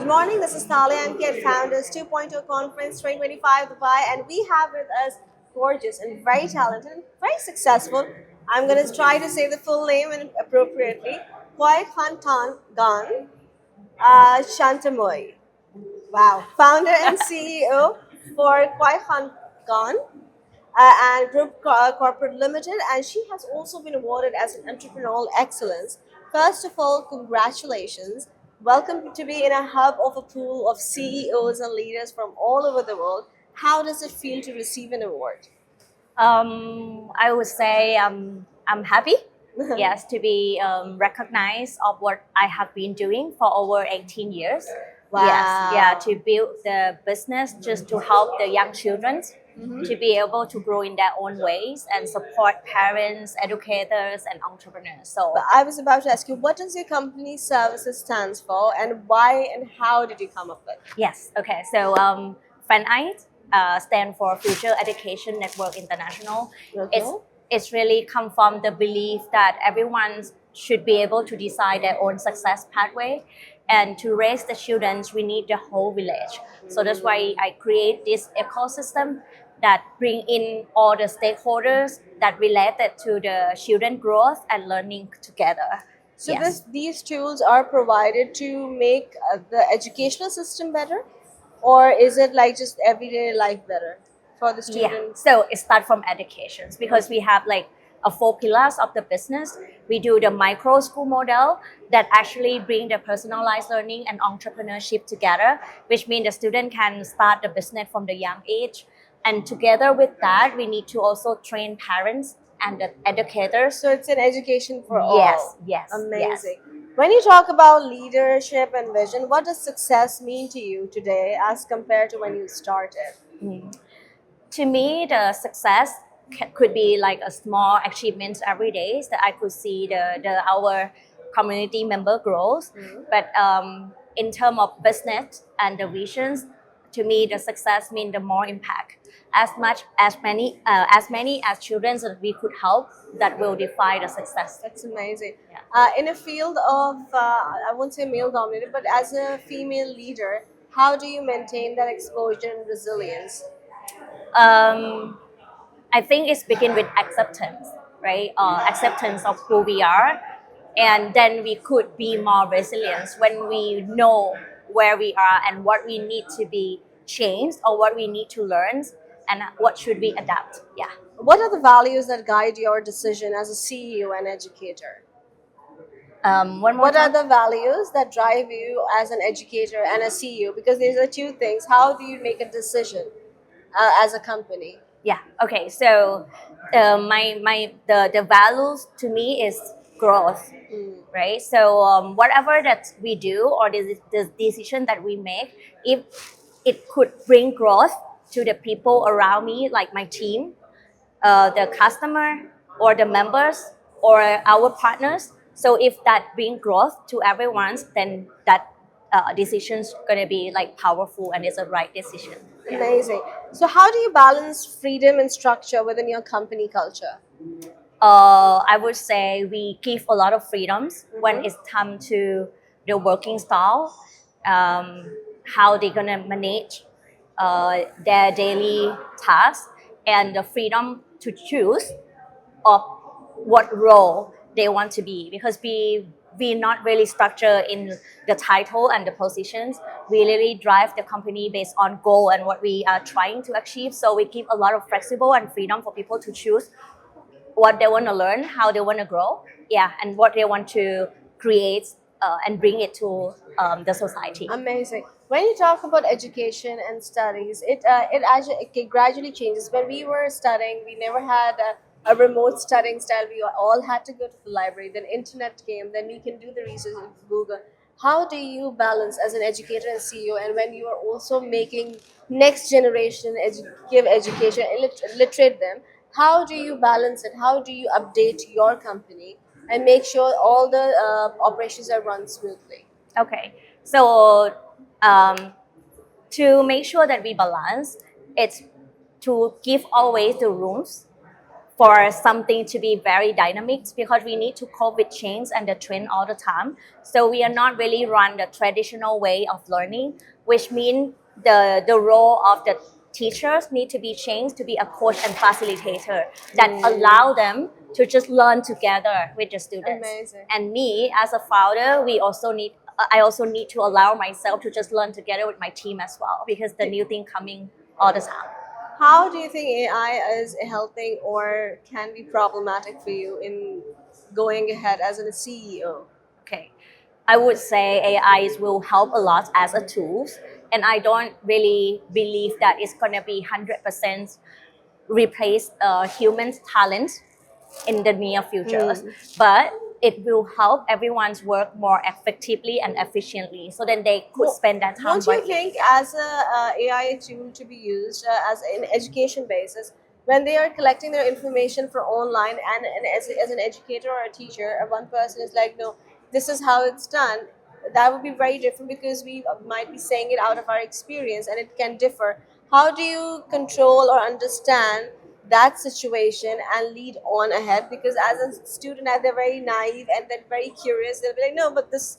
Good morning, this is Thalia. I'm here at Founders 2.0 Conference 2025 Dubai, and we have with us gorgeous and very talented and very successful. I'm going to try to say the full name and appropriately. Kaewkhwangunn Chantamunee. Wow, founder and CEO for Kaewkhwangunn and Group Corporate Limited, and she has also been awarded as an entrepreneurial excellence. First of all, congratulations. Welcome to be in a hub of a pool of CEOs and leaders from all over the world. How does it feel to receive an award? I would say I'm happy, yes, to be recognized of what I have been doing for over 18 years. Wow. Yes, yeah, to build the business just to help the young children to be able to grow in their own ways and support parents, educators, and entrepreneurs. So But I was about to ask you, what does your company services stands for, and why and how did you come up with? yes, okay. So Fen-i stand for Future Education Network International. Okay. It's really come from the belief that everyone should be able to decide their own success pathway, and to raise the children, we need the whole village. So that's why I create this ecosystem that bring in all the stakeholders that related to the children growth and learning together. So Yes. these tools are provided to make the educational system better, or is it like just everyday life better for the Yeah, students? so it starts from educations because we have like a 4 pillars of the business. We do the micro school model that actually bring the personalized learning and entrepreneurship together, which means the student can start the business from the young age. And together with that, we need to also train parents and the educators. So it's an education for all. Yes, yes, Amazing. When you talk about leadership and vision, what does success mean to you today as compared to when you started? To me, the success could be like a small achievements every day that I could see our community member growth. But in terms of business and the visions, to me, the success means the more impact. As many as children that we could help, that will define the success. That's amazing. Yeah. In a field of, I won't say male dominated, but as a female leader, how do you maintain that exposure and resilience? Um, I think it's begin with acceptance, right? Acceptance of who we are, and then we could be more resilient when we know where we are and what we need to be changed or what we need to learn and what should we adapt. Yeah. What are the values that guide your decision as a CEO and educator? One more What are time. the values that drive you as an educator and a CEO? Because these are two things. How do you make a decision as a company? Yeah. Okay. So, the values to me is growth, right? So whatever that we do or the decision that we make, if it could bring growth to the people around me, like my team, the customer, or the members, or our partners. So if that bring growth to everyone, then that decision's gonna be like powerful and it's a right decision. Yeah. Amazing. So, how do you balance freedom and structure within your company culture? I would say we give a lot of freedoms when it's come to the working style, how they're gonna manage their daily tasks, and the freedom to choose of what role they want to be, because we not really structure in the title and the positions. We really drive the company based on goal and what we are trying to achieve. So we give a lot of flexible and freedom for people to choose what they want to learn, how they want to grow, yeah, and what they want to create and bring it to the society. Amazing. When you talk about education and studies, it gradually changes. When we were studying, we never had a remote studying style. We all had to go to the library. Then internet came. Then we can do the research in Google. How do you balance as an educator and CEO, and when you are also making next generation give education, literate them? How do you balance it? How do you update your company and make sure all the operations are run smoothly? Okay, so to make sure that we balance, it's to give always the rooms for something to be very dynamic because we need to cope with change and the trend all the time. So we are not really run the traditional way of learning, which means the role of the teachers need to be changed to be a coach and facilitator that allow them to just learn together with the students. Amazing. And me as a founder, I also need to allow myself to just learn together with my team as well because the new thing coming all the time. How do you think AI is helping or can be problematic for you in going ahead as a CEO? Okay, I would say AI will help a lot as a tool, and I don't really believe that it's gonna be 100% replace human talent in the near future. But it will help everyone's work more effectively and efficiently, so then they could spend that time Don't you wisely. think as a AI tool to be used as an education basis, when they are collecting their information for online and as an educator or a teacher, one person is like, no, this is how it's done, that would be very different because we might be saying it out of our experience and it can differ. How do you control or understand that situation and lead on ahead? Because as a student, as they're very naive and then very curious, they'll be like, no, but this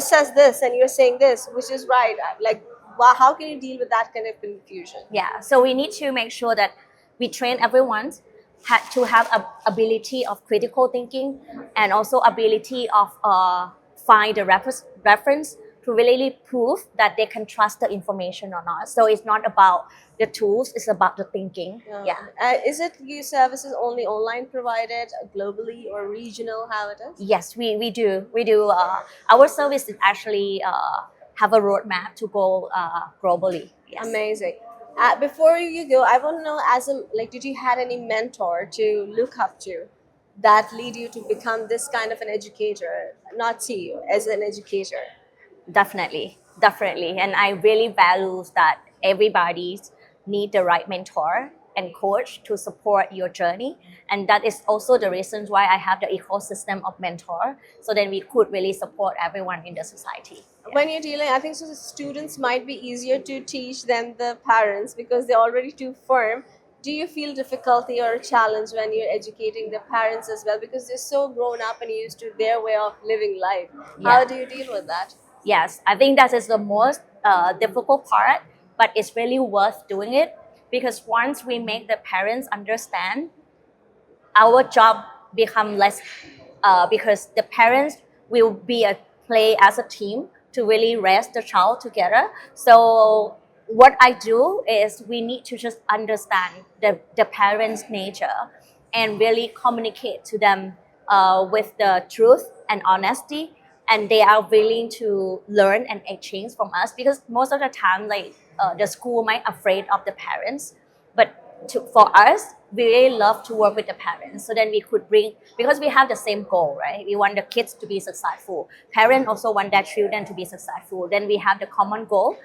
says this and you're saying this, which is right. Like, wow, how can you deal with that kind of confusion? Yeah, so we need to make sure that we train everyone to have a ability of critical thinking and also ability of find the reference to really prove that they can trust the information or not. So it's not about the tools, it's about the thinking. Yeah. Is it your services only online provided globally or regional? How it is? Yes, we do. We do. Our service is actually have a roadmap to go globally. Yes. Amazing. Before you go, I want to know, as a like, did you had any mentor to look up to that lead you to become this kind of an educator, not CEO, as an educator? Definitely, and I really value that everybody need the right mentor and coach to support your journey, and that is also the reasons why I have the ecosystem of mentor, so then we could really support everyone in the society. When you're dealing, I think so the students might be easier to teach than the parents because they're already too firm. Do you feel difficulty or a challenge when you're educating the parents as well, because they're so grown up and used to their way of living life? How Yeah. do you deal with that? Yes, I think that is the most difficult part, but it's really worth doing it because once we make the parents understand, our job become less because the parents will be a play as a team to really raise the child together. So what I do is we need to just understand the parents' nature and really communicate to them with the truth and honesty, and they are willing to learn and exchange from us because most of the time like the school might afraid of the parents, but for us we really love to work with the parents, so then we could bring, because we have the same goal, right? We want the kids to be successful, parents also want their children to be successful, then we have the common goal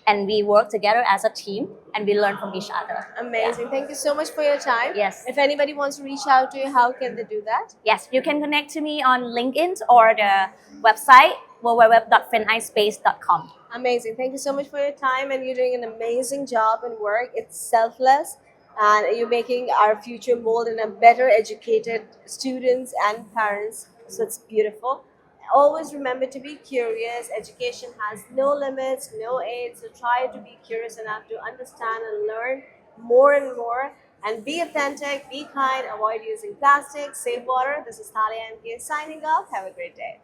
and we work together as a team and we learn from each other. Amazing. Thank you so much for your time. Yes. If anybody wants to reach out to you, how can they do that? Yes, you can connect to me on LinkedIn or the website www.fenispace.com. Amazing. Thank you so much for your time, and you're doing an amazing job and work. It's selfless, and you're making our future mold in a better educated students and parents. So it's beautiful. Always remember to be curious. Education has no limits, no age. So try to be curious enough to understand and learn more and more. And be authentic, be kind, avoid using plastic, save water. This is Thalia MK signing off. Have a great day.